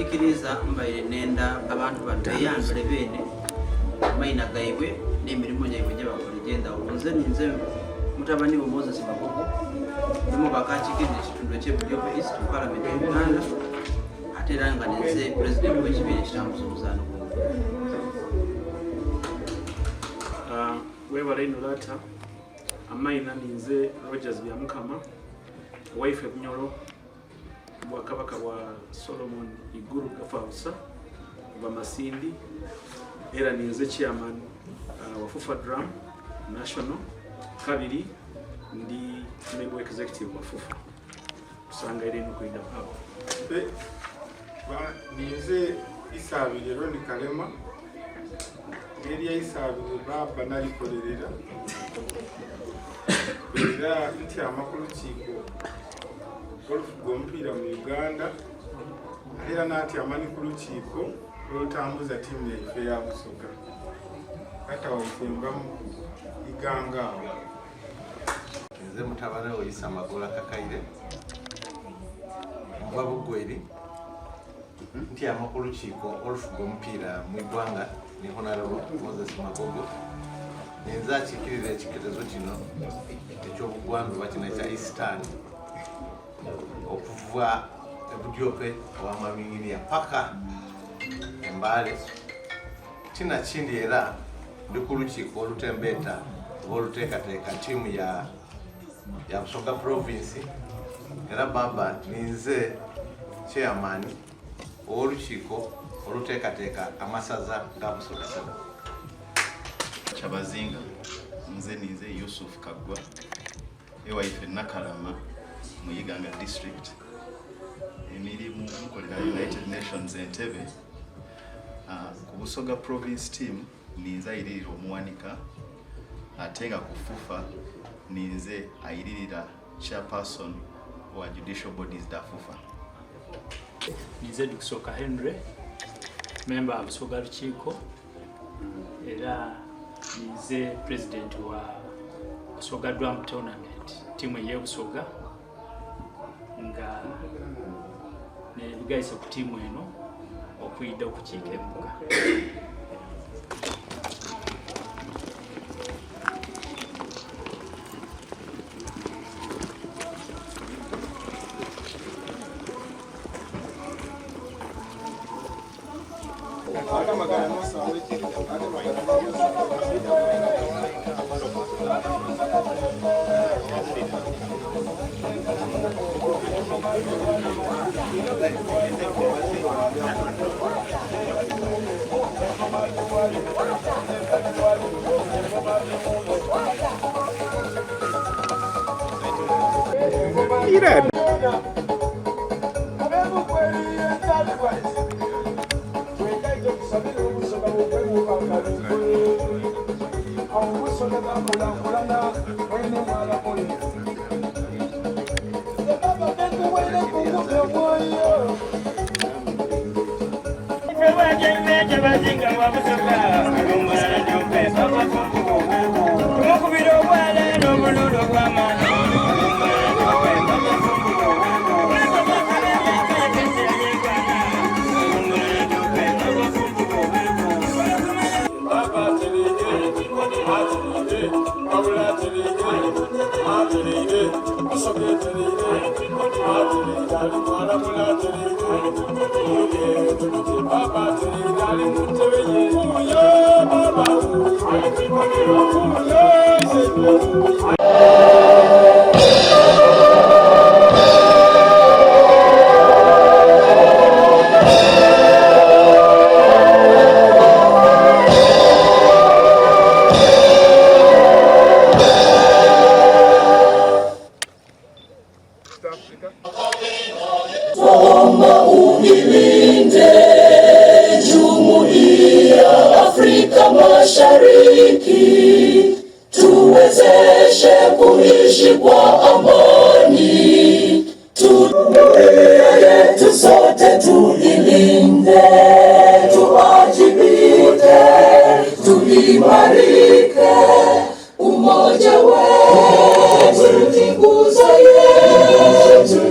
ndikiriza mbaire nenda abantu bateyambere bene maina gaibwe n'emirimo gyaibwe gye bakola egyenda nze ninze mutabani wa Moses Magogo mu bakakikirira ekitundu ky'Ebudyope East mu Parliament ya Uganda ate era nga ninze President w'ekibiina ekitambuza omuzaano webale ino lata amaina ninze Rogers Byamukama wife Bunyoro Bwakabaka wa Solomon Iguru Gafausa Bamasindi era ninze chairman wa FUFA Drum National kabiri ndi member executive wa FUFA usanga ere no kuida hapo ninze Isabire Rondi Kalema area Isabire baba nalikorerera era nti amakulu kiko golf gompira mu Uganda era nati amanikulu kiko otambuza timu yaife ya Busoga kata waisembamu iganga nze mutabane oyisa Magola Kakaire mbabugweri nti amakulu kiko golf gompira mu Uganda ni Honorable Moses Magogo ninza kikirira ekitezo kino ekyobugwandu bakina kya Eastern okuva Ebudyope wamamingini ya paka Mbale kina kindi era ndikulukiiko olutembeta oluteekateeka timu ya Busoga Province era baba ninze chairman olukiiko oluteekateeka amasaza ga Busoga Kyabazinga nze ninze Yusuf Kagwa ewaife Nakalama mu Iganga district emirimu mukolera United Nations Entebbe ku Busoga Province team ninze ayiririra omuwanika ate nga ku FUFA ninze ayiririra chairperson wa judicial bodies da FUFA. Ninze Busoga Henry member of Busoga Lukiiko era ninze president wa Busoga Drum tournament timu ye Busoga nga nebigayise ku timu eno okuyida okukiika embuga. Kyabazinga of Busoga, Budhumbula Nadiope, Tumukubira obwala n'obululu bw'amaanyi, Mashariki tuwezeshe kuishi kwa amani, jumuiya yetu sote tuilinde, tuajibike, tuimarike, umoja wetu ni nguzo yetu,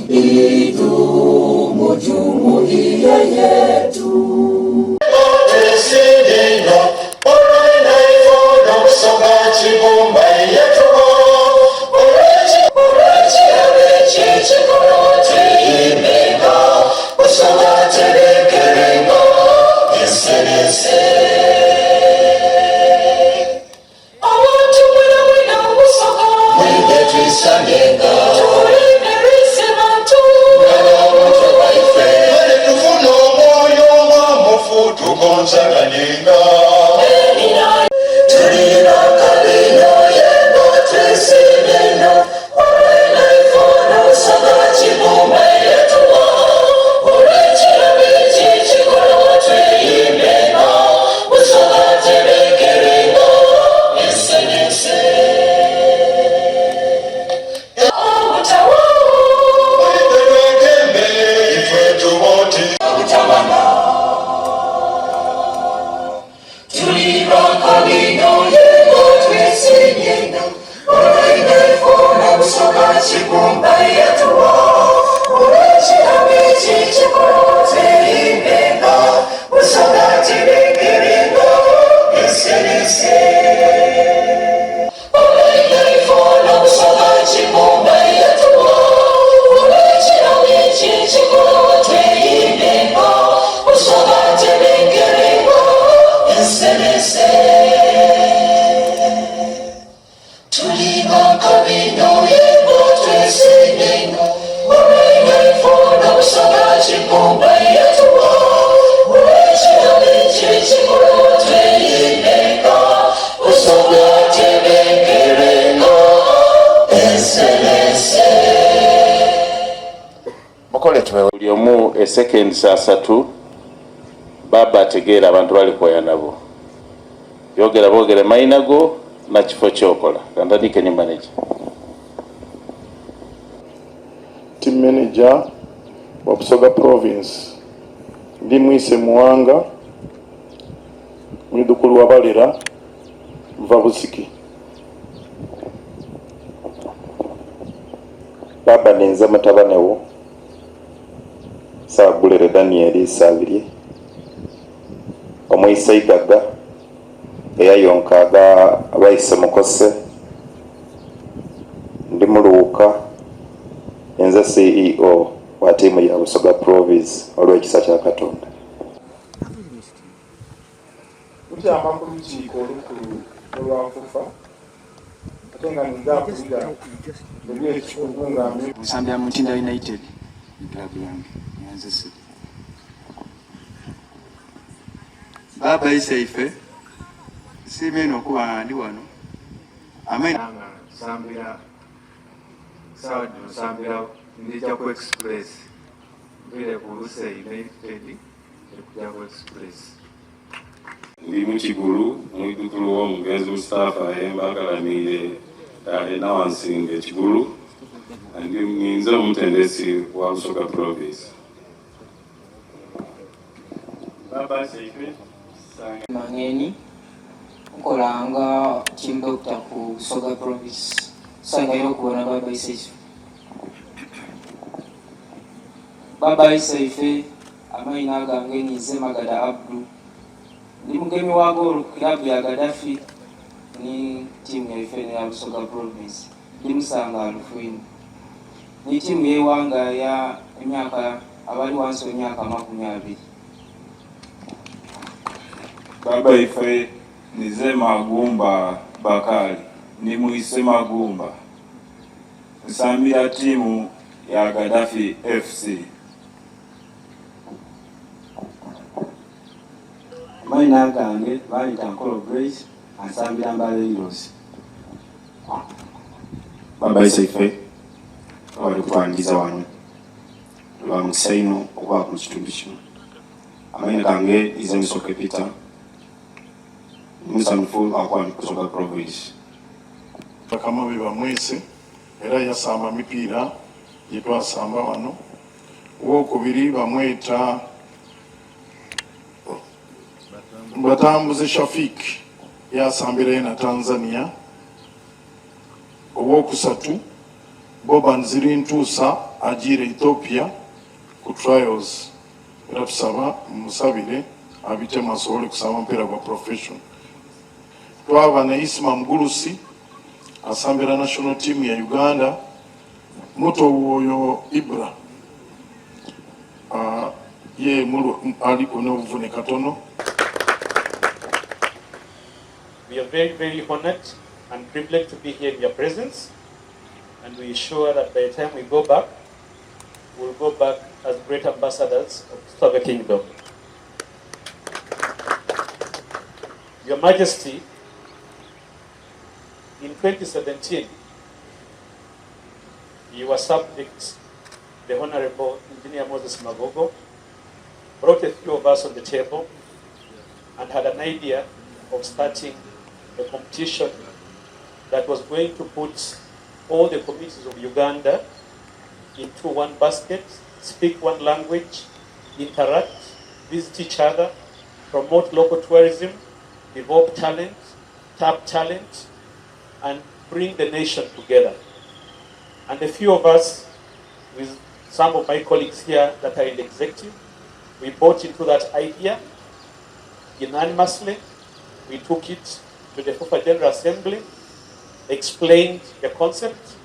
idumu jumuiya yetu. terekerenga esenese abantu mwina Busoga mwine twisanyenga tulinde bise bantu n'abantu baife tufuna omwoyo omwamufu tugonzaganyenga tulira kabino yembo twesineno olwenaifona Busoga kibumba yetuwa olwekirabi kikikola tweyimbenga Busoga terekerenga esenese obutawa mwiterekembe ife tuboti obutabana tulira kabino yembo twesineno olwenaifona Busoga kibumba yetuwa olwekirabi kikikola tweyimbenga Busoga terekerenga esenese olwenaifona Busoga kibumba yetuwa olwekirabi kikikola tweyimbenga Busoga terekerenga esenese tulina kabino yembo twesineno olwenaifona Busoga kibumba yetuwa olwekirabi kikikola tweyimbenga Busoga terekerenga esenese mukole tumewe buli omu esekendi sasatu baba ategeera abantu bali kwoya nabo yogera boogere mayinago na kifo kyokola kandandike ni manager team manager wa Busoga Province ndi Mwise Muwanga mwidukulu wa Balera mva Busiki baba nenza matabanewo Sabulere Daniel Sabiri omuyise igaga eyayonkaga abayise mukose ndi muluuka enza CEO wa tiimu ya Busoga Province olw'ekisa kya Katonda kutyama ku lukiiko olukulu olwa FUFA ate nga nzapulira ebyekikugungamye Nsambya Mutinda United club yange yanzise baba isaife simeno kuba ndi wano amena sambira sawa sambira ndija ku express vile kuuse United kuja ku express ndi mukigulu mwidukulu w'omugenzi Mustafa yembagalanire nawansinga ekigulu ndi nze omutendesi wa Busoga Province baba saife Mangeni nkolanga team doctor ku Busoga Province sangayo kuona baba isaife amaina gange nize Magada Abdu ndi mugemi wa gol club ya Gaddafi ni team ya ife ya Busoga Province ndi musanga alufwini ni team yewanga ya emyaka abali wansi emyaka 20 baba ife nize Magumba Bakali ni Mwise Magumba nsambira timu ya Gaddafi FC maina gange bali tankolo Grace ansambira Mbale Heroes baba isaife wali kutwandiza wano lwa musaino okuba ku kitundu kino amaina gange ize Musoke Peter musanfu akwani Busoga Province kama biba Mwise era yasamba mipiira gyetwasamba wano owokubiri bamweta Batambuze Shafik yasambira na Tanzania owokusatu Boban Zirintusa ajire Ethiopia ku trials era tusaba musabire abite masobole kusaba mpira gwa profession twaba na Isma Mgulusi asambira national team ya Uganda muto woyo Ibra ye aliko n'obuvune katono. We are very, very honored and privileged to be here in your presence, and we are sure that by the time we go back, we'll go back as great ambassadors of Busoga Kingdom. Your Majesty, in 2017, you were subject, the Honorable Engineer Moses Magogo brought a few of us on the table and had an idea of starting a competition that was going to put all the communities of Uganda into one basket, speak one language, interact, visit each other, promote local tourism, develop talent, tap talent, and bring the nation together. And a few of us, with some of my colleagues here that are in the executive, we bought into that idea unanimously. We took it to the FUFA General Assembly, explained the concept,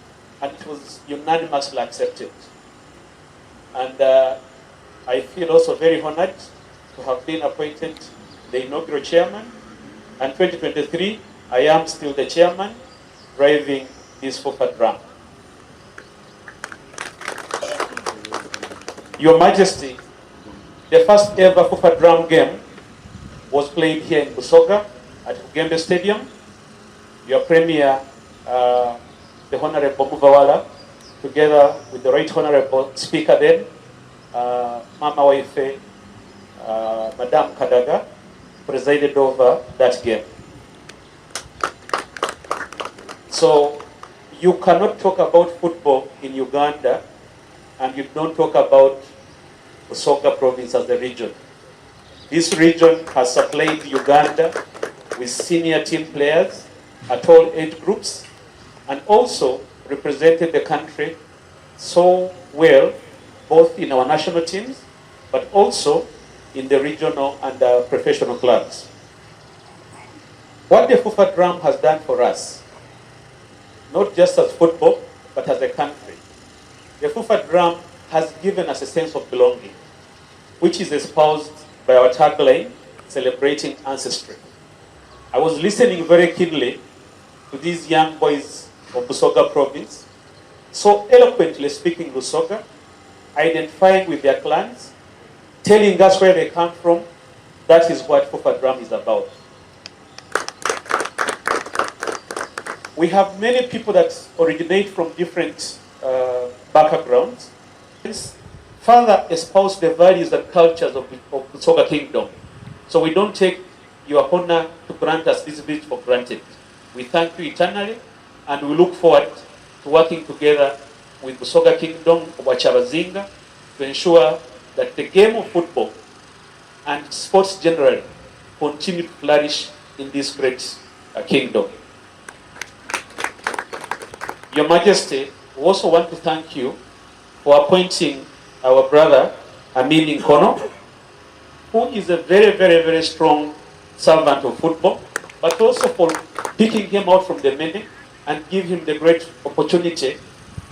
and it was unanimously accepted. And I feel also very honored to have been appointed the inaugural chairman. And 2023, I am still the chairman, driving this FUFA Drum. Your Majesty, the first ever FUFA Drum game was played here in Busoga at Ugembe Stadium. Your Premier, the Honorable Muvawala, together with the Right Honorable Speaker then, Mama Waife, Madame Kadaga, presided over that game. So you cannot talk about football in Uganda and you don't talk about Busoga Province as a region. This region has supplied Uganda with senior team players at all age groups and also represented the country so well, both in our national teams, but also in the regional and professional clubs. What the FUFA Drum has done for us, not just as football, but as a country, the FUFA Drum has given us a sense of belonging, which is espoused by our tagline, celebrating ancestry. I was listening very keenly to these young boys of Busoga Province, so eloquently speaking Busoga, identifying with their clans, telling us where they come from. That is what FUFA Drum is about. We have many people that originate from different backgrounds. Further espouse the values and cultures of Busoga Kingdom. So we don't take your honor to grant us this visit for granted. We thank you eternally, and we look forward to working together with Busoga Kingdom of Kyabazinga to ensure that the game of football and sports generally continue to flourish in this great kingdom. Your Majesty, we also want to thank you for appointing our brother Amin Nkono, who is a very, very, very strong servant of football, but also for picking him out from the many and give him the great opportunity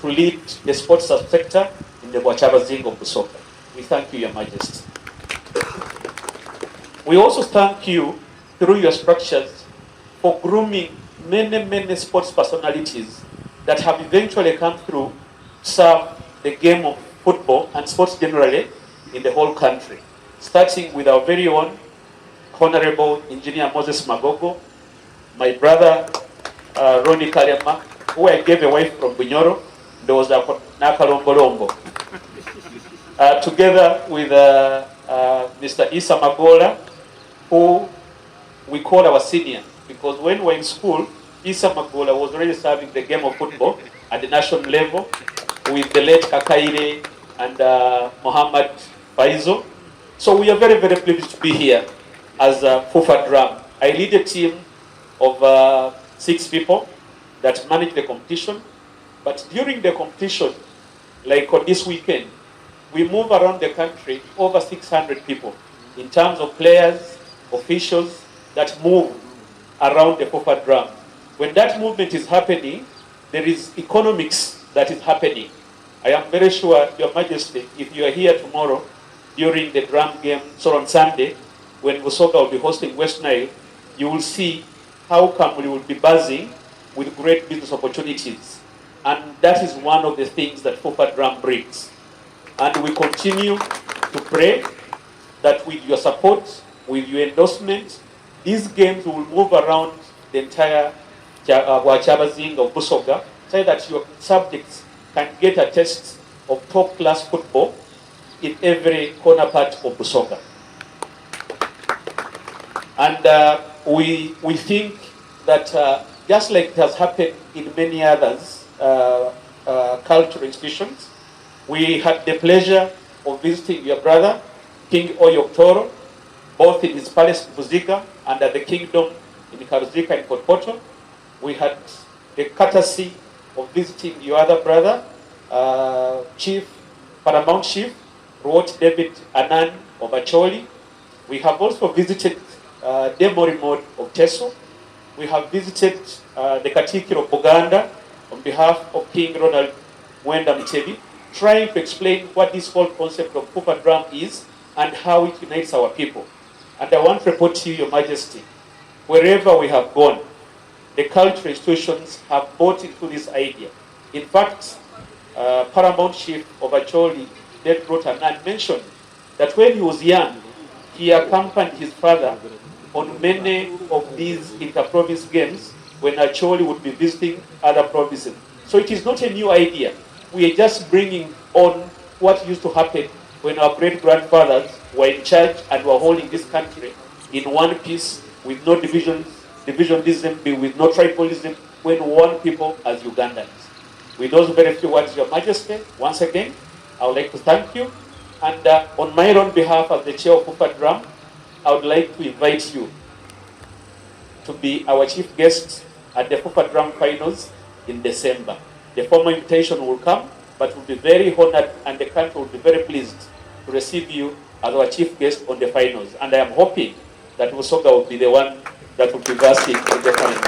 to lead the sports sector in the Kyabazinga of Busoga. We thank you, Your Majesty. We also thank you through your structures for grooming many, many sports personalities that have eventually come through to serve the game of football and sports generally in the whole country. Starting with our very own Honorable Engineer Moses Magogo, my brother Ronnie Kalema, who I gave a wife from Bunyoro, there was a Nakalombolombo. Together with Mr. Isa Magola, who we call our senior, because when we were in school, Isa Magola was already serving the game of football at the national level with the late Kakaire and Muhammad Faizo. So we are very, very pleased to be here as FUFA Drum. I lead a team of 6 people that manage the competition. But during the competition, like on this weekend, we move around the country over 600 people in terms of players, officials that move around the FUFA Drum. When that movement is happening, there is economics that is happening. I am very sure, Your Majesty, if you are here tomorrow, during the drum game. So on Sunday, when Busoga will be hosting West Nile, you will see how Kamuli will be buzzing with great business opportunities. And that is one of the things that FUFA Drum brings. And we continue to pray that with your support, with your endorsement, these games will move around the entire Kyabazinga of Busoga, so that your subjects can get a taste of top-class football in every corner part of Busoga. And we think that just like it has happened in many others cultural institutions, we had the pleasure of visiting your brother, King Oyoktoro, both in his palace in Buziga and at the kingdom in Karuzika and Potpoto. We had the courtesy of visiting your other brother, Paramount Chief, Ruot David Anan of Acholi. We have also visited Demorimod of Teso. We have visited the Katikiro of Buganda on behalf of King Ronald Mwenda Mtebi, trying to explain what this whole concept of FUFA Drum is and how it unites our people. And I want to report to you, Your Majesty, wherever we have gone, the cultural institutions have bought into this idea. In fact, Paramount Chief of Acholi, Dead Rotanan, mentioned that when he was young, he accompanied his father on many of these inter-province games when Acholi would be visiting other provinces. So it is not a new idea. We are just bringing on what used to happen when our great-grandfathers were in charge and were holding this country in one piece, with no divisionism, with no tribalism, when one people as Ugandans. With those very few words, Your Majesty, once again, I would like to thank you. And on my own behalf as the chair of FUFA Drum, I would like to invite you to be our chief guest at the FUFA Drum finals in December. The formal invitation will come, but we'll be very honored and the country will be very pleased to receive you as our chief guest on the finals. And I am hoping that Busoga will be the one that will be versing in the finals.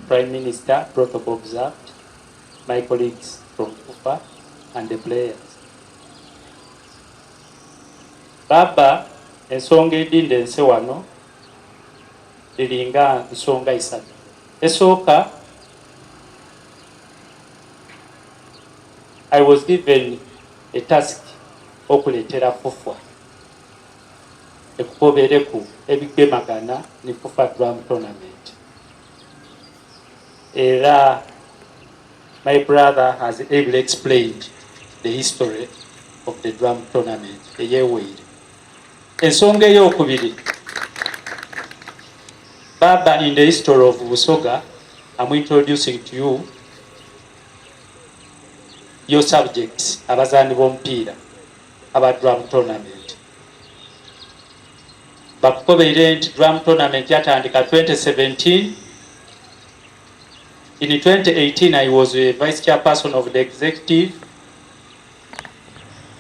Prime Minister, protocol observed, my colleagues from FUFA and the players. Baba, ensonga edinde nse wano liringa nsonga isatu. Esooka, I was given a task okuletera FUFA ekugobereku ebigemagana ni FUFA Drum Tournament. Era my brother has ably explained the history of the drum tournament eyewere. Ensonga eyokubiri, Baba, in the history of Busoga, I'm introducing to you your subjects, abazani bomupiira aba drum tournament. Bakugoberere nti drum tournament yatandika 2017. In 2018, I was a vice chairperson of the executive.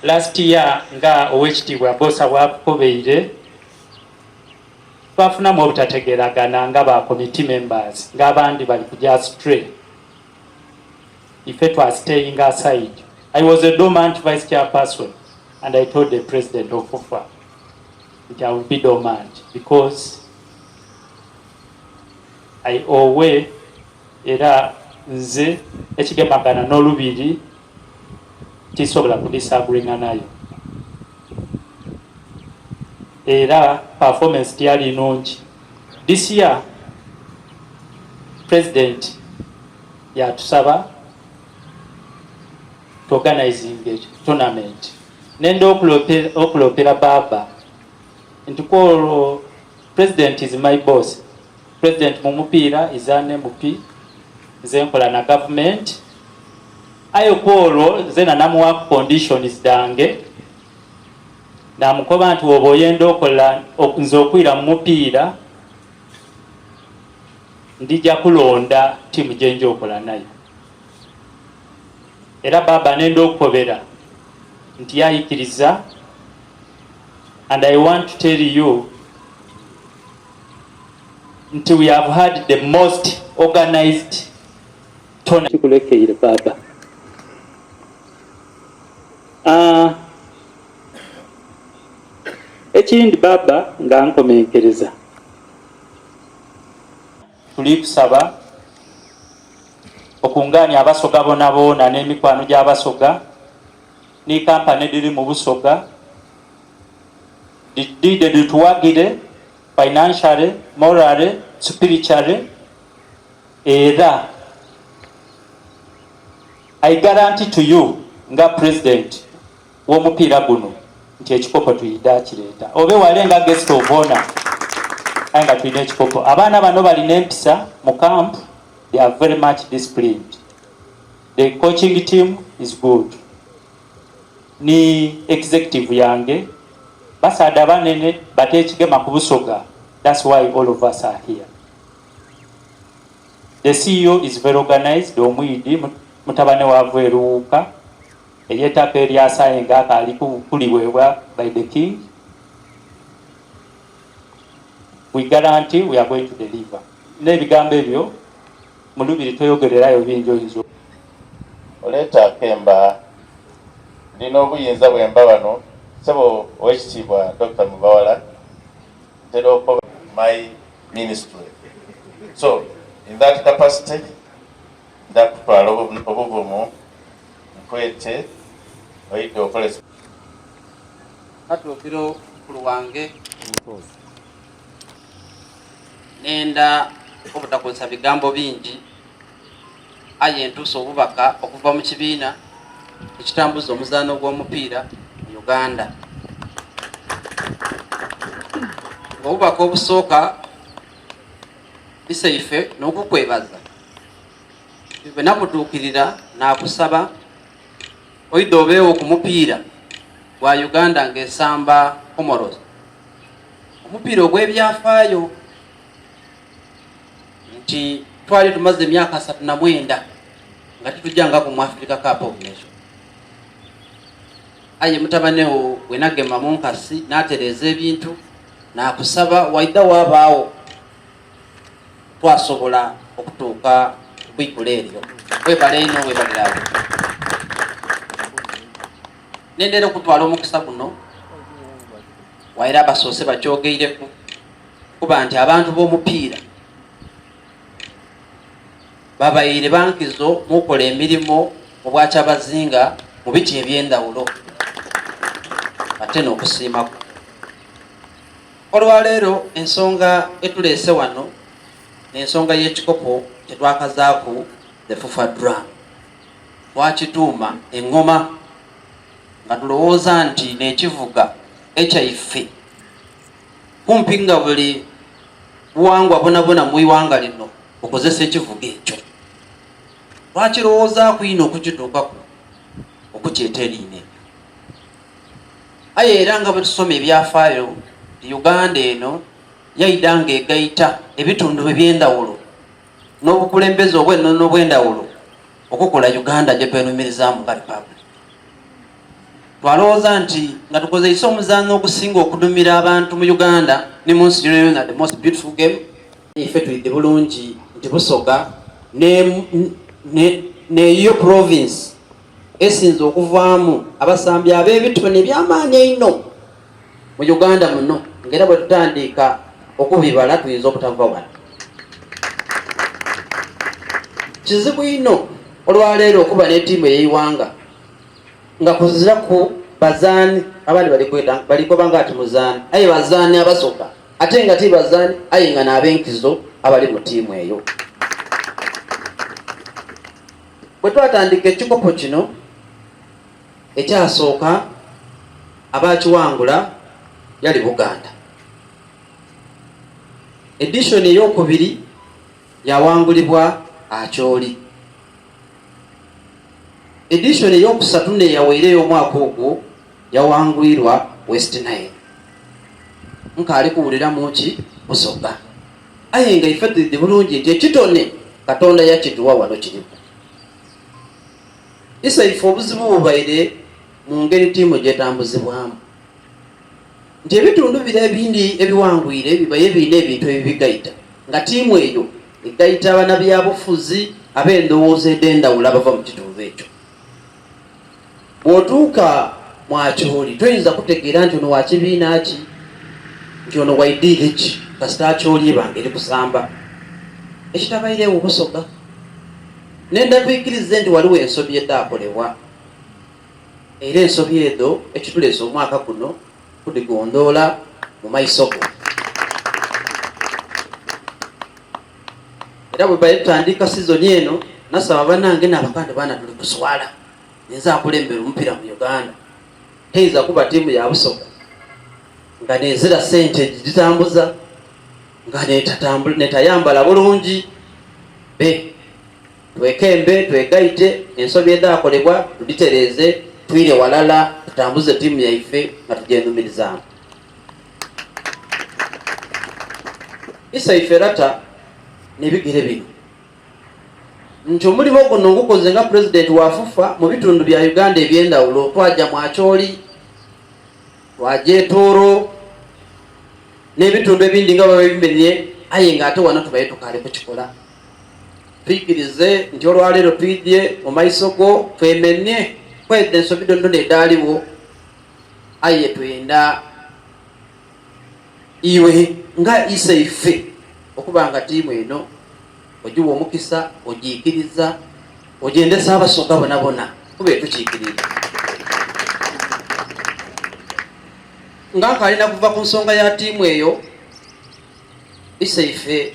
Last year, nga owekitiibwa Bosa bwakugoberere, twafunamu obutategeeragana nga ba committee members, ng'abandi bali kujja astray. Ife was staying aside. I was a dormant vice chairperson, and I told the president of FUFA that I would be dormant because I owe era nze ekigemagana n'olubiri tisobola kudisagringa nayo. Era performance tiyali nungi. This year, President yatusaba to organizing a tournament. Nendo okulopera Baba. Ntukolo, President is my boss. President mumupiira is an MP. Zenkola na government. Ayokolo zena namuwa conditions dange. Na mukoba nti oboyenda okola nze okwira mumupiira ndija kulonda timu gyenje okola nayo. Era Baba nendo okukobera nti yayikiriza And I want to tell you, until we have had the most organized tournament. Baba. Ekindi Baba nga nkomenkereza. Tuli kusaba okunganya abasoga bonabona n'emikwano gy'abasoga ni kampani ediri mu Busoga tuwagire financially, morally, spiritually, era I guarantee to you nga president w'omupiira guno nti ekikopo tuyida kireeta obe walenga guest of honor anga tuyina ekikopo. Abaana bano balina empisa mu camp, they are very much disciplined. The coaching team is good. Ni executive yange basada banene batekigema ku Busoga. That's why all of us are here. The CEO is very organized. Omwidi mutabane wa Eruuka eyetaka eryasayenga akali kuliweebwa by the king. We guarantee we are going to deliver. N'ebigambo ebyo mulubiri toyogererayo bingi oyinza oleeta Kemba ndina obuyinza bwemba wano sebo owekitiibwa Dr. Mubawala ntera okuba my ministry. So in that capacity ndakutwala obuvumu nkwete oyidde okole atuukiro mukulu wange nenda obutakozesa bigambo bingi aye ntuusa obubaka okuva mu kibiina ekitambuza omuzaano gw'omupiira mu Uganda. Obubaka obusooka bisaife n'okukwebaza bwe nakutuukirira n'akusaba oyidde obeewo ku mupiira gwa Uganda ng'esamba Comoros, omupiira ogw'ebyafaayo nti twali tumaze emyaka 39 nga tetujjangako mu Africa Cup of Nations. Aye mutabanewo wenagema mu nkasi n'atereeza ebintu n'akusaba waidda wabaawo twasobola okutuuka kwikula eryo. Webale ino webalirawo nendera okutwala omukisa guno waira abasoose bakyogeireku kuba nti abantu b'omupiira babayire bankizo mukola emirimu mu bwa Kyabazinga mu biti eby'endawulo ate n'okusiimako. Olwaleero ensonga etuleese wano n'ensonga y'ekikopo kyetwakazaaku the FUFA Drum. Twakituuma eŋŋoma nga tulowooza nti n'ekivuga ekyaife kumpi nga buli buwangwa bonabona mu iwanga lino okozesa ekivuga ekyo. Twakirowoozaako ino okukituukako okukyeta eriine. Aye era nga bwe tusoma ebyafaayo Uganda eno yayida ng'egayita ebitundu eby'endawulo n'obukulembeze obw'ennono obw'endawulo okukola Uganda gye twenumirizamu nga Republic. Twalowooza nti nga tukozesa omuzaano ogusinga okudumira abantu mu Uganda ne mu nsi yonna the most beautiful game. Ife tuyidde bulungi nti Busoga neyo province esinze okuvaamu abasambi ab'ebitone by'amaanyi ennyo mu Uganda muno, ng'era bwe tutandika okubibala tuyinza obutava wano. Kizibu ino olwaleero okuba n'ettiimu ey'eiwanga nga kuzira ku bazaani abandi balikobanga ati muzaani aye bazaani abasoka ate nga ti bazaani aye nga n'ab'enkizo abali mu ttiimu eyo. Bwe twatandika ekikopo kino ekyasooka abakiwangula yali Buganda. Edition ey'okubiri yawangulibwa Acholi. Edition ey'okusatu neyaweereyo omwaka ogwo yawangulirwa West Nile. Nkaali kuwuliramu ki Busoga. Aye nga ife tudde bulungi nti ekitone Katonda yakituwa wano kirimu. Isa ife obuzibu bubaire mu ngeri ttiimu gyetambuzibwamu nti ebitundu bira ebindi ebiwangwire bibaye birina ebintu ebibigaita nga tiimu eyo egaita abannabyabufuzi ab'endowooza ed'endawulo abava mu kitundu ekyo. Bw'otuuka mwakyoli toyinza kutegeera nti ono wakibiina ki, nti ono waidiire ki kasita akyoli ebanga eri kusamba ekitabayireewo Busoga. Nenda tuikirize nti waliwo ensobi edaakolebwa era ensobi ezo ekituleesa omwaka guno kudigondoola mu maiso go. Era bwe bali tutandika sizoni eno nasaba bannange n'abakande baana tuli kuswala nze akulembera omupiira mu Uganda teyinza kuba ttiimu ya Busoga nga nezira ssente gitambuza nga netayambala bulungi. Twekembe twegaite ensobi edaakolebwa tuditereeze twire walala tutambuze ttiimu yaife nga tugyendumirizamu. Isaife rata nebigere bino nti omulimu guno ngukoze nga President wa FUFA mu bitundu bya Uganda ebyendawulo. Twajja Mwakyoli, twajja Etooro n'ebitundu ebindi nga baba bimenye, aye ng'ate wano tubaye tukaale kukikola. Tuyikirize nti olwaleero twidye mu maiso go twemenye kwedda ensobi dondona edaaliwo, aye twenda iwe nga Isaife okuba nga ttiimu eno ogiwa omukisa, ogiikiriza, ogyendesa Abasoga bonna bonna kuba etukiikiriza. Nga nkalina kuva ku nsonga ya ttiimu eyo, Isaife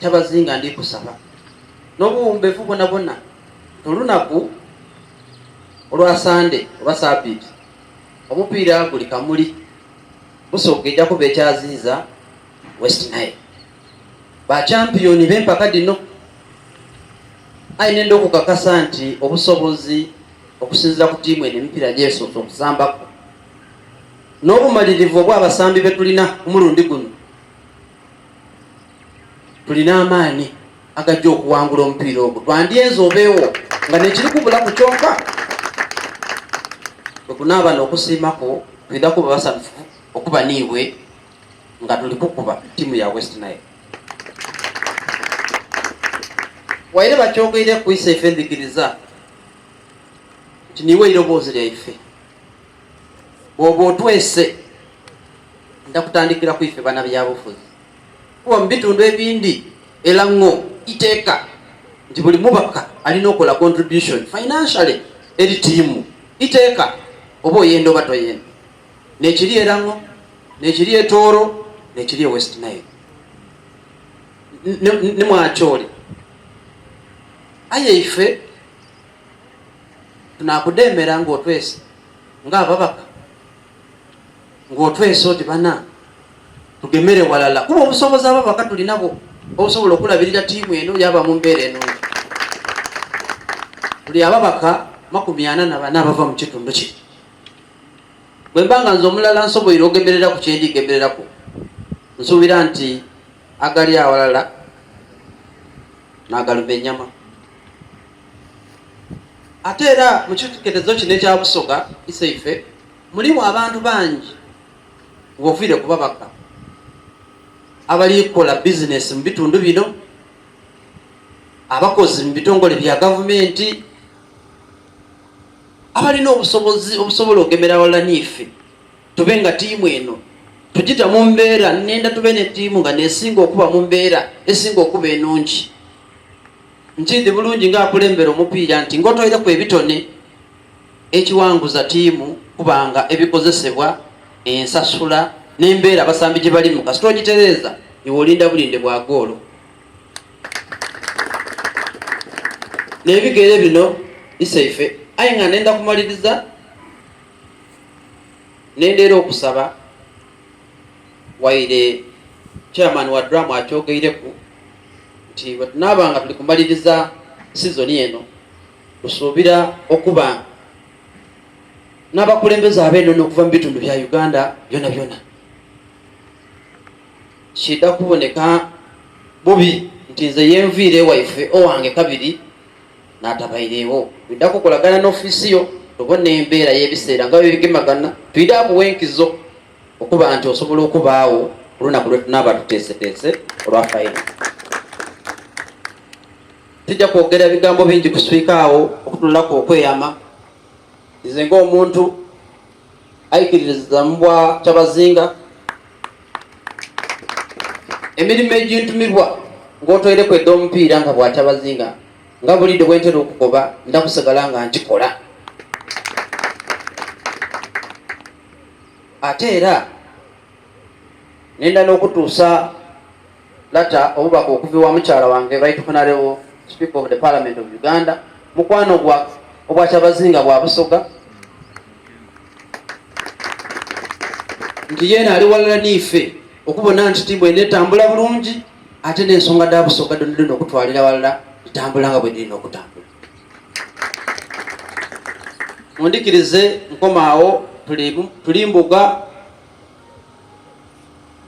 Kyabazinga ndi kusaba n'obuwumbeefu bonna bonna olunaku olwa Sande oba Saabiti omupiira guli Kamuli, Busoga ejja kuba ekyaziiza West Nile bachampiyoni b'empaka dino. Ayinenda okukakasa nti obusobozi okusinziira ku ttiimu eno emipiira gyesoosa okusambako n'obumalirivu obw'abasambi be tulina omulundi guno, tulina amaanyi agajja okuwangula omupiira ogwo. Twandyenza obeewo nga nekiri kubulaku kyonka bwekunaaba n'okusiimako twida kuba basanyufu okuba niibwe nga tuli kukuba ttiimu ya West Nile. Waire bakyogeire ku Isaife nzikiriza nti niwe iroboozi lyaife. Bw'oba otwese ndakutandikira ku ife bana byabufuzi kuba mu bitundu ebindi era ngo iteeka nti buli mubaka alina okola contribution financially eri ttiimu. Iteeka oba oyenda oba toyenda, nekiri era ngo nekiri Etooro nekiri West Nile ne Mwakyoli. Aye ife tunakudemera ng'otwese ng'ababaka ng'otwese oti bana tugemere walala kuba obusobozi ababaka tulinabo obusobola okulabirira ttiimu eno yaba mu mbeera eno. Tuli ababaka 44 abava mu kitundu kino. Bwe mbanga nze omulala nsoboire ogemerera ku kyendi gemererako, nsuubira nti agali awalala n'agaluma ennyama. Ate era mu kitegeerezo kino ekya Busoga Isaife mulimu abantu bangi ng'oviire ku babaka abali kukola bizinesi mu bitundu bino, abakozi mu bitongole bya gavumenti abalina obusobozi obusobola ogemera wala niife tube nga ttiimu eno tugita mu mbeera nenda tube ne ttiimu nga nesinga okuba mu mbeera esinga okuba enungi. Nkindi bulungi ng'akulembera omupiira nti ng'otoyireku ebitone ekiwanguza ttiimu kubanga ebikozesebwa ensasula n'embeera abasambi gye balimu kasita ogitereeza iwe olinda bulinde bwa goolo. N'ebigere bino Isaife aye nga nenda kumaliriza nendeera okusaba waire chairman wa Drum akyogeireku nti bwe tunaabanga tuli kumaliriza sizoni eno tusuubira okuba n'abakulembeze ab'ennono okuva mu bitundu bya Uganda byonna byonna. Kidda kuboneka bubi nti nze yenviire waife owange kabiri n'atabaireewo. Twidda kukolagana n'ofiisi yo tubone embeera y'ebiseera nga bwe bigemagana, twidda kuwa enkizo okuba nti osobola okubaawo olunaku lwe tunaaba tuteeseteese olwafayina. Tujja kwogera ebigambo bingi ku sipiika awo okutunulako okweyama. Nze ng'omuntu ayikiririza mu bwa Kyabazinga emirimu egintumibwa ng'otoyereko edda omupiira nga bwa Kyabazinga nga bulidde bwentera okugoba ndakusigala nga nkikola. Ate era nenda n'okutuusa lata obubaka okuva ewa mukyala wange Right Honorable Speaker of the Parliament of Uganda mukwano obwa Kyabazinga bwa Busoga nti yeena ali walala n'ife okubona nti tiimu eno etambula bulungi ate n'ensonga dda Busoga donna dirina okutwalira walala zitambula nga bwe dirina okutambula. Mundikirize nkomaawo, tuli mbuga,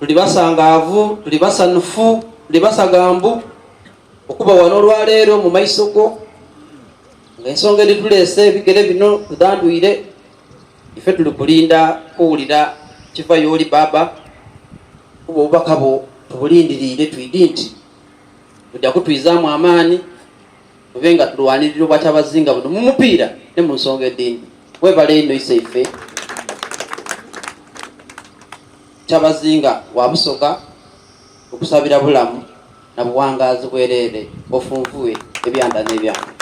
tuli basangaavu, tuli basanufu, tuli basagambu okuba wano olwaleero mu maiso go ng'ensonga edituleese ebigere bino tudandwire ife tuli kulinda kuwulira kiva y'oli baba kuba obubaka bwo tubulindiriire twidi nti tujja kutwizaamu amaani tube nga tulwanirira obwa Kyabazinga buno mu mupiira ne mu nsonga eddiini. Webale ino ise ife Kyabazinga wa Busoga okusabira bulamu na buwangaazi bwereere ofunvuwe ebyanda n'ebyanda.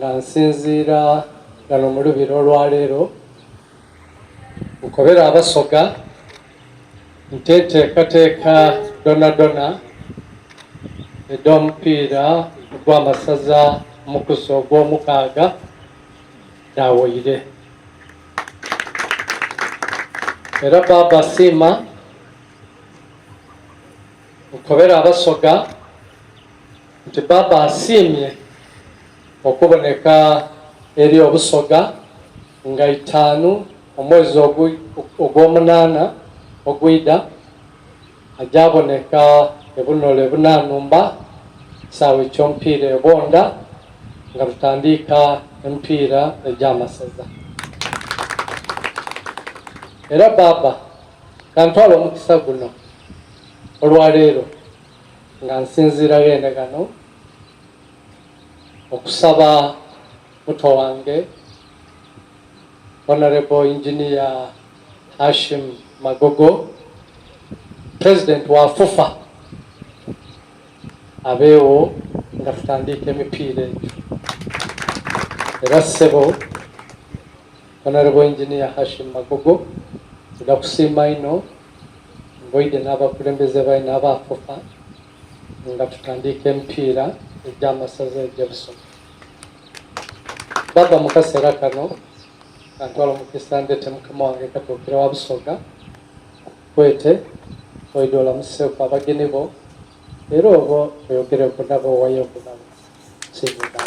nga nsinziira gano mu lubiro olwaleero nkobera Abasoga nteteekateeka donna ed'omupiira ogw'amasaza mukusa ogw'omukaaga nawoire era Baba Siima nkobera Abasoga nti Baba asiimye okuboneka eri Obusoga nga 5 omwezi ogw'omunaana ogwida ajaboneka ebunole bunanumba saawa eky'omupiira ebonda nga tutandika emipiira egy'amasaza. Era Baba kantwala omukisa guno olwaleero nga nsinziira yene gano okusaba muto wange Honorable Engineer Hashim Magogo, President wa FUFA, abeewo nga tutandika emipiira egyo. Era ssebo Honorable Engineer Hashim Magogo tugakusiima ino ngoide n'abakulembeze baina aba FUFA nga tutandika emipiira egy'amasaza egy'Obusoga. Baba mu kaseera kano kantwala omukisa ndeete mukama wange Katuukira wa Busoga kwete oide olamuseeku abagenyi bo era obo oyogereku nabo owayeku nabo sibuga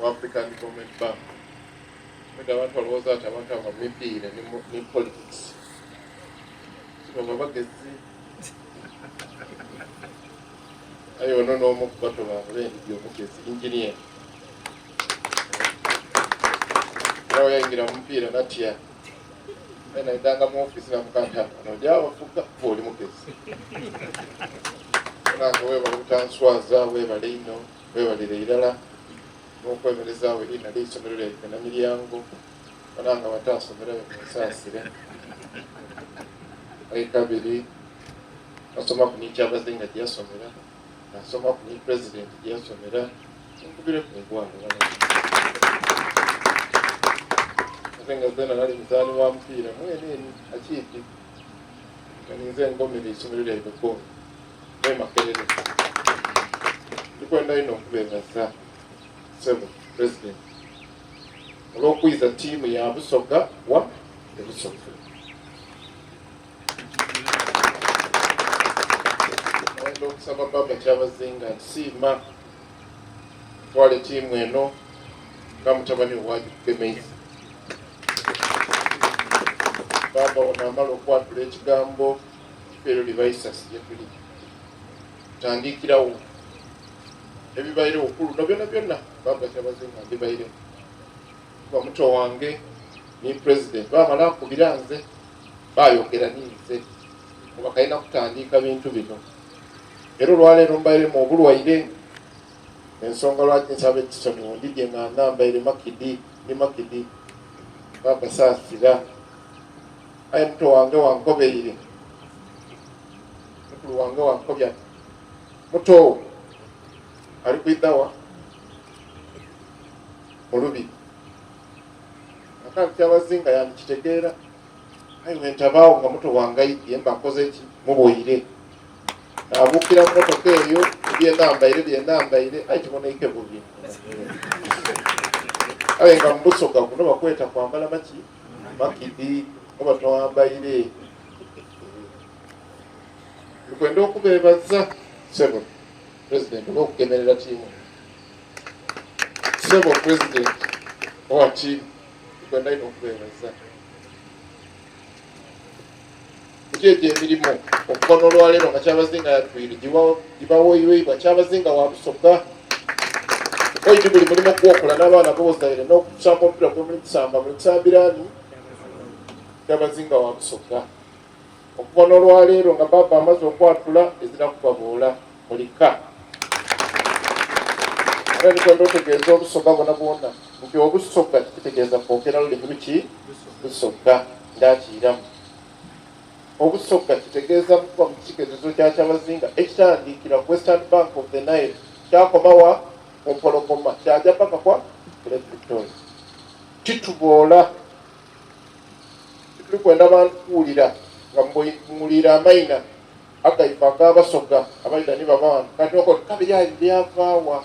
African Development Bank. Mwenda abantu walowooza ati abantu aba mipiira ne politics. Kino bagezi ayo ono n'omu ku bato baabwe ndi omugezi engineer. Nawe yayingira mu mupiira natya. Naidanga mu office namukanta nojawa fuka oli mugezi. Nanga webale butanswaza webale ino webalire irala n'okwemerezaawo erina ly'essomero lyaffe na miryango bananga bataasomera musaasire. Ekabiri nasoma ku Kyabazinga gye yasomera, nasoma ku President gye yasomera, nkubire ku migwalo ate nga zena nali muzaani wa mupiira mweneni akiiti nga ninze ngomera essomero lyaffe Gombe ne Makerere. Ndikwenda ino okubeebaza Sebo President olw'okuyisa ttiimu ya Busoga wa Busoga. Ayenda okusaba Baba Kyabazinga nsiima twala ttiimu eno nga mutabani waaju kugemeiza. Baba wanaamala okwatula ekigambo kifeero libaisasi gyetuli tandikirawo ebibaire okulu no byonna byonna Baba Kyabazinga mbibaire kuba muto wange ni president bamala akubira nze bayogera ninze kuba kalina kutandika bintu bino era olwaleero mbaire mu obulwaire ensonga lwaki nsaba ekisoni wondidye nga nambaire makidi ni makidi Baba saasira aye muto wange wankobeire mukulu wange wankobya muto ali kuidawa mulubi akati Kyabazinga yankitegeera aye wentabaawo nga muto wange ayidye mba nkoze ki muboyire abuukira mu motoka eyo byenambaire aye kibonaike bubi aye nga mu Busoga kuno bakweta kwambala maki makidi oba twambaire tukwenda okubeebaza Sebo President olw'okugemerera ttiimu Sebo President owa ttiimu tukwenda ino okubeebaza ekyejo emirimu okukono olwaleero nga Kyabazinga yatwire gibawoyiweibwa Kyabazinga wa Busoga oiti buli mulimu gwokola n'abaana bozaire n'okusamba omupiira gwemuli kusamba muli kusambirani Kyabazinga wa Busoga okukono olwaleero nga Baba amaze okwatula ezira kubabuula mulika era nikwenda otegeeza Obusoga bwona bwona nti Obusoga kitegeeza kwogera lulimi luki Busoga ndakiiramu Obusoga kitegeeza kuba mu kitegeerezo kya Kyabazinga ekitandikira ku Western Bank of the Nile kyakomawa ompologoma kyaja paka kwa Lake Victoria kituboola tulikwenda abantu kuwulira nga mulira amaina agaifa ag'Abasoga abaida ni babantu kati oko kabiryali byavaawa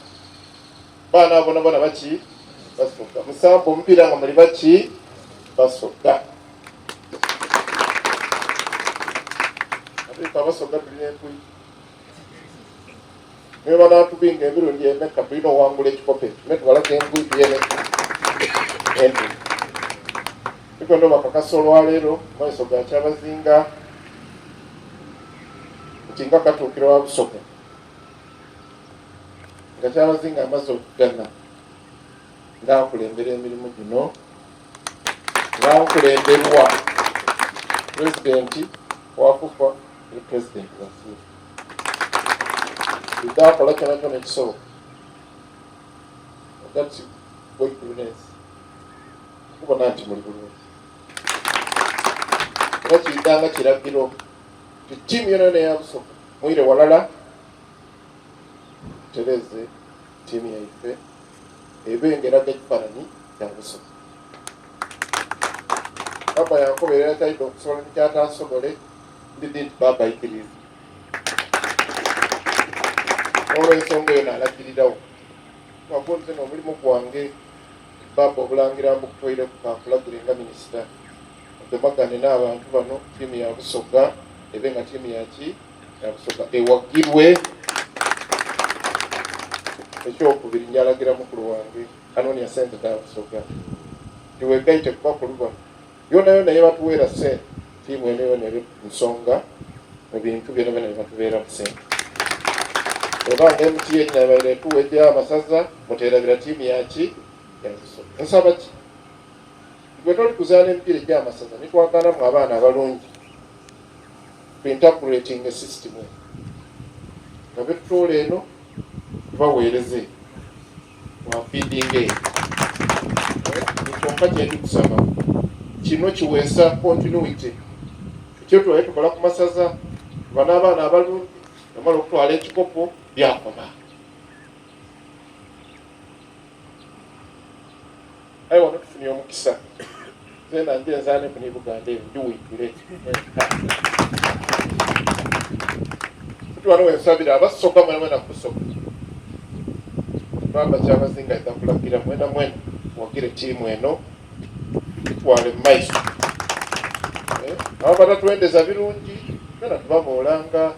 baana bona baki Basoga musambo omupiira nga muli baki Basoga abika Basoga tulina enkuyi niwe banaatubinga emirundi emeka tulina owangula ekikope tume tubalako enkuyi tuyene entu tukwenda bakakasa olwaleero maiso ga Kyabazinga nti nga katuukira wa Busoga nga Kyabazinga amaze okugana ng'akulembera emirimu gino ng'akulemberwa pulezidenti wa FUFA President Eng bidaakola kyona kyona ekisoboka agati boikulunesi kubona nti muli bulungi era kiyitanga kiragiro ti ttiimu yona ya Busoga mwire walala tereze ttiimu yaife ebengeraga ekifaananyi kya Busoga Baba yankoberera talidde okusobola nikyatasobole ndidde nti Baba ayikiriza olw'ensonga eyo naalagirirawo wagonze n'omulimu gwange Baba obulangira mbukutwaire ku kankulagire nga minisita odemagane n'abantu bano ttiimu ya Busoga ebe nga ttiimu yaki ya Busoga ewagirwe ekyokubiri njalagira mukulu wange Anonia sente za Busoga tiwegaite kubakulu bano yona yebatuweera sente ttiimu eno yona ebe nsonga mu bintu byona byona byebatubeera mu sente obanga MTN nabaire etuwejja amasaza muteerabira ttiimu yaki ya Busoga nsaba ki gwe toli kuzaana emipiira egy'amasaza nitwaganamu abaana abalungi tuinterpolating system nga betutoola eno tubaweereze wafeeding eyo kyonka gyendi kusaba kino kiweesa continuity ekyo tuwaye tukola ku masaza tuba n'abaana abalungi namala okutwala ekikopo byakoma aye wano tufunye omukisa zena nje nzaane kuni Buganda eyo ndiwuikire tuwano wensabira Abasoga mwena mwena ku Busoga Baba Kyabazinga eza kulagira mwena mwena wagire tiimu eno itwale mu maiso. Abo batatwendeza birungi nana tubaboolanga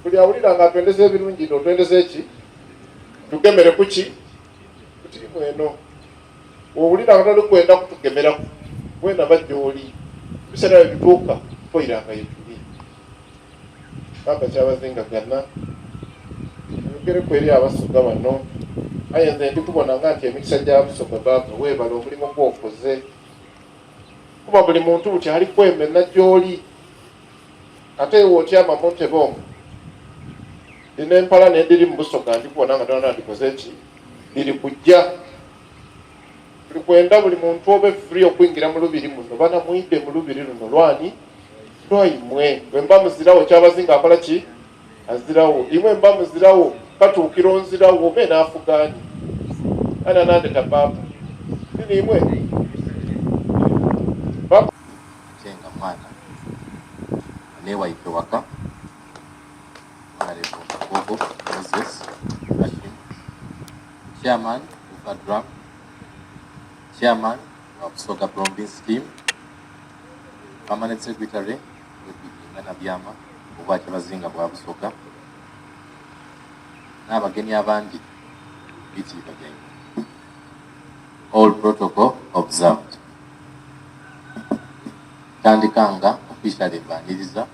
buli awulira nga atwendeza ebirungi otwendeza eki tugemere kuki ku tiimu eno. Owulira nga toli kwenda kutugemeraku wena bajja oli biseera bituuka toyiranga yetuli. Papa Kyabazinga gana yogereku eri Abasoga bano aye nze ndikubona nga nti emikisa gya Busoga baba weebala omulimu gwokoze kuba buli muntu buti ali kwemena gy'oli ate ewe otyama Montebongo ndina empala nendiri mu Busoga ndikubona nga tona ndikoze eki ndiri kujja tuli kwenda buli muntu obe free okwingira mu lubiri muno bana mwide mu lubiri luno lwani lwayimwe wemba muzirawo Kyabazinga akola ki azirawo imwe mba muzirawo katuukira onzirawo obe naafugaani ana nandeta papa nini imwe Chenga mwana anewaipe waka Magogo Moses Hashim, Chairman FUFA Drum, Chairman of Busoga Province team, Permanent Secretary Gabula Nadiope wa Kyabazinga of Busoga, n'abagenyi abandi biti bageni. All protocol observed. Tandikanga officially baniriza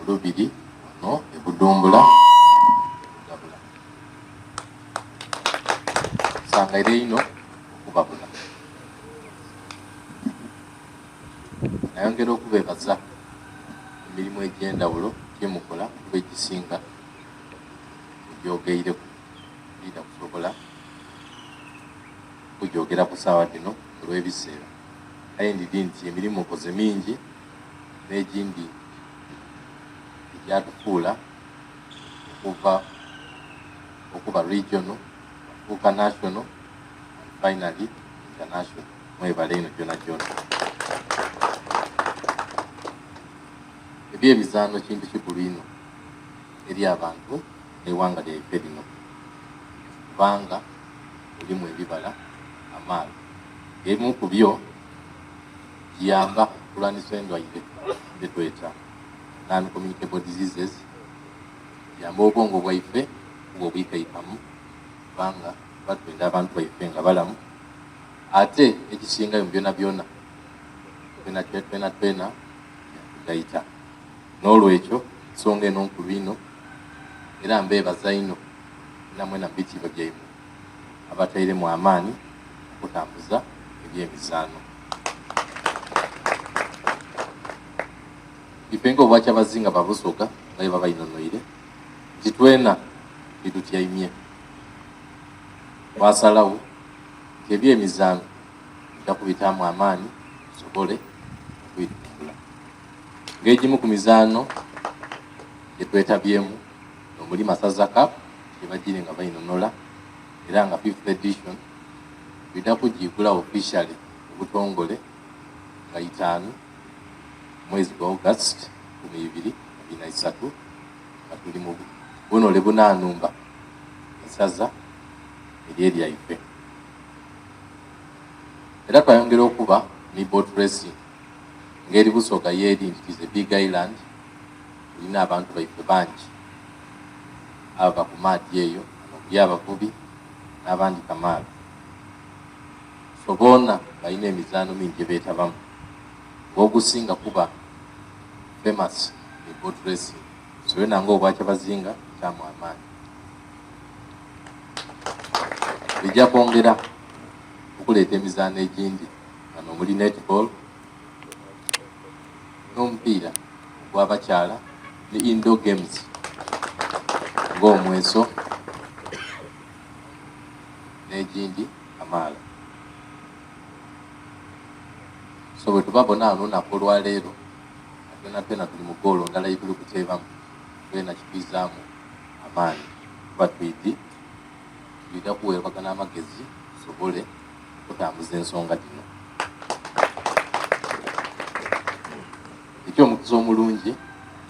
olubiri no Budhumbula Gabula. Sangaire ino okubabula. Nayongera okubebaza emirimu egy'endawulo gyemukola kuba egisinga gyogeire kuida kusobola kujogera ku ssaawa dino olw'ebiseera. Aye ndidi nti emirimu okoze mingi n'egindi egyatufuula okuba regional, okufuuka national, and finally international. Mwebale ino gyona gyona. Ebyemizaano kintu kikulu ino eri abantu n'eggwanga lyaife lino kubanga mulimu ebibala amaalo. Ebimu ku byo kiyamba kulwanyisa endwaire zetweta non-communicable diseases, kiyamba obwongo bwaife kuba obwikaikamu kubanga batwenda abantu baife nga balamu. Ate ekisingayo mu byona byona twena gaita. N'olwekyo nsonga eno nkulu ino era mbeebaza ino namwena bitiibwa byaimwe abatairemu amaanyi okutambuza ebyemizaano. Ipengo obwa Kyabazinga ba Busoga nga baba inonoire nti twena bitutyaimye twasalawo nti ebyemizaano bikakubitaamu amaanyi tusobole okwitumbula. Ng'egimu ku mizaano gyetwetabyemu omuli Masaza Cup gyebagire nga bayinonola era nga 5th edition bida kugiigula officially obutongole nga 5 mwezi gwa August 2023 nga tuli mu bunole bunaanumba esaza eryaife. Era twayongera okuba ne boat racing ng'eri Busoga yeeri nti is a big island, tulina abantu baife bangi aba ku maadi eyo okuli abavubi n'abandi kamaala. So boona balina emizaano mingi gyebeetabamu. Ogusinga kuba famous ne boat racing. So nanga obwa Kyabazinga kyamu amaanyi. Bijja kwongera okuleeta emizaano egindi ano omuli netball n'omupiira gw'abakyala ne indoor games ng'omweso n'egindi amaala. So bwe tubabona olunaku olwaleero twena tuli mu goolo ndala yituli kuteebamu twena kikizaamu amaanyi kuba twida kuweebagana amagezi tusobole okutambuza ensonga dino. Eky'omukisa omulungi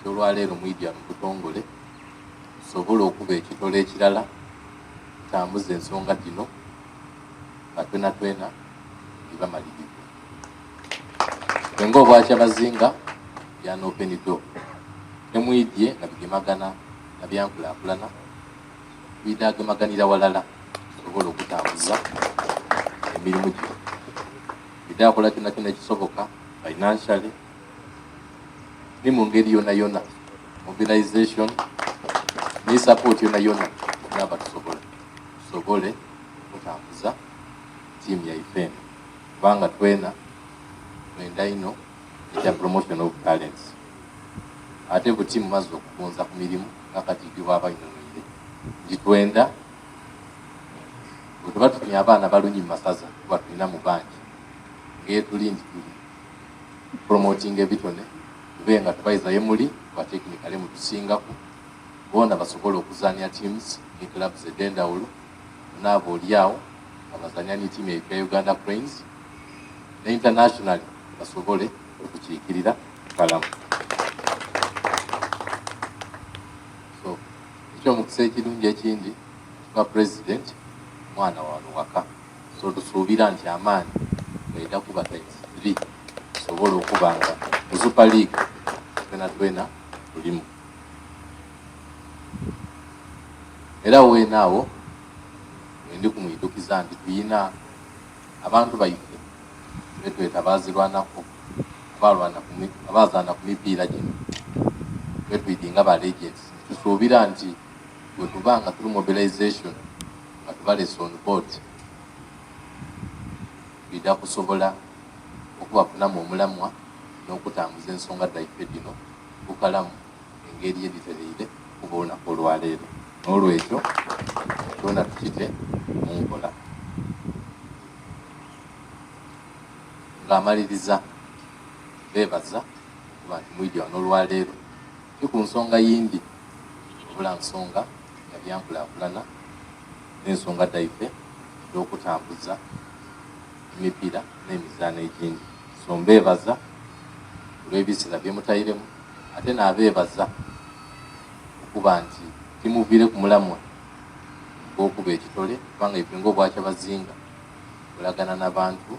ky'olwaleero media mu butongole tusobole okuba ekitole ekirala tutambuza ensonga dino twena ibamalirivu engo bwa Kyabazinga yana open door emwidye nga bigemagana na byankulaakulana bidagemaganira walala sobola okutambuza emirimu gyo bidakola kyonna ekisoboka financially ni mu ngeri yonna mobilization ni support yonna naba tusobole okutambuza tiimu yaife kubanga twenda ino ekya promotion of talents ate bu tiimu mazze okugonza ku mirimu ngakatiki bwabayinonire gitwenda bwe tuba tufunye abaana balungi mu masaza tuba tulina mu banki ng'etulindi tuli promoting ebitone tube nga tubayizayo muli batekinikale mu tusingako boona basobole okuzaanya teams ne clubs ed'endawulo naabo oliawo abazanya ni tiimu yaife ya Uganda Cranes ne internationally basobole okukiikirira kalamu. So ekyomukisa ekirungi ekindi FUFA President mwana wano waka, so tusuubira nti amaanyi gaida kuba times 3 tusobole okubanga mu Super League twena tulimu. Era weenaawo wendi kumwidukiza nti tuyina abantu baife betweta bazirwanako abazaana ku mipiira gino betwidinga ba legends tusuubira nti bwe tubanga tuli mobilization nga tubalese on board bida kusobola okubafunamu omulamwa n'okutambuza ensonga daife dino kukalamu engeri editereire kuba olunaku olwaleero. N'olwekyo kyona tukite mu nkola. Ng'amaliriza beebaza kuba nti mwidya wano olwaleero si ku nsonga yindi wabula nsonga ya byankulaakulana n'ensonga daife y'okutambuza emipiira n'emizaano egindi. So mbeebaza olw'ebiseera bye mutayiremu ate n'abeebaza okuba nti timuviire ku mulamwa gw'okuba ekitole kubanga ife ng'obwa Kyabazinga kulagana n'abantu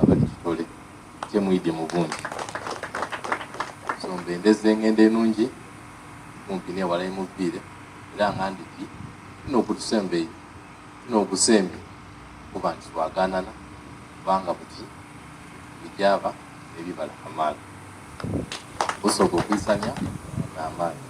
abali kitole kyemwidye mu bungi. So mbendeze engendo enungi kumpi n'ewala y'emuviire era nga ndiki tulina okutusembeyi tulina ogusembe kuba nti twaganana kubanga buti bijaba n'ebibala kamaala Busoga okwisanya n'amaanyi.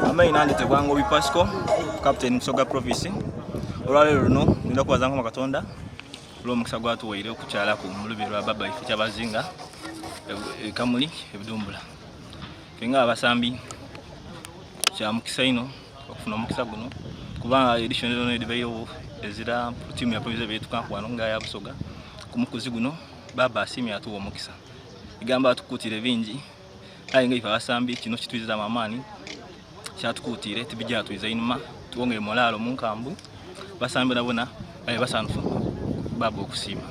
Amaina ndete gwango bipasco captain Busoga Province olwaleero luno nina kubaza nkoma Katonda olw'omukisa gwatuwaire okukyala ku mulubi lwa baba ife Kyabazinga Kamuli Budhumbula. Kenga abasambi kya mukisa ino okufuna omukisa guno kubanga edition eno edibayo ezira timu ya province betukakwano nga ya Busoga ku mukuzi guno baba asimi atuwa omukisa igamba atukutire bingi ayi nga ife abasambi kino kitwiza amamaani kyatukutire tibijja tuiza inuma tuwongere molalo mu nkambu basambi nabona basanfu baba okusima.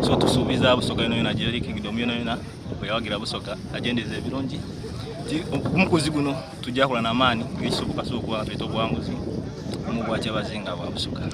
So tusuubiza Busoga ino yona jeri kingdom yona bweyawagira Busoga agendeze ebirungi omukuzi guno tujja kola n'amaani ng'ekisoboka sokuba ffe tobwanguzi mu bwa Kyabazinga bwa Busoga.